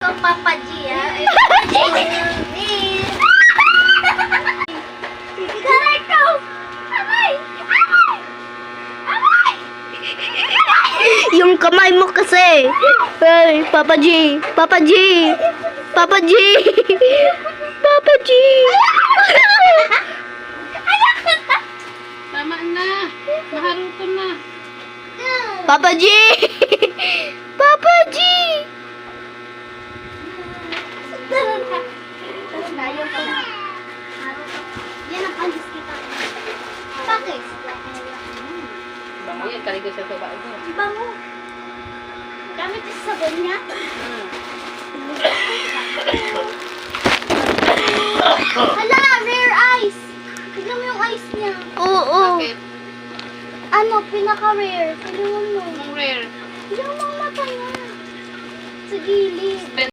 Kung Papa G, ha? Garay ko! Aray! Aray! Aray! Yung kamay mo kasi. Hey, Papa G. Papa G. Papa G. Papa G. Tama na. Maharuto na. Papa G. Papa G. Ayaw ko na. Yan ang alis kita. Bakit? Bango yan. Kaligo sa tuba ito. Bango. Gamit yung sabon niya. Hala, rare eyes. Tignan mo yung eyes niya. Oo. Bakit? Ano, pinaka-rare. Tignan mo. Anong rare? Yung mga mata niya. Sa gilid.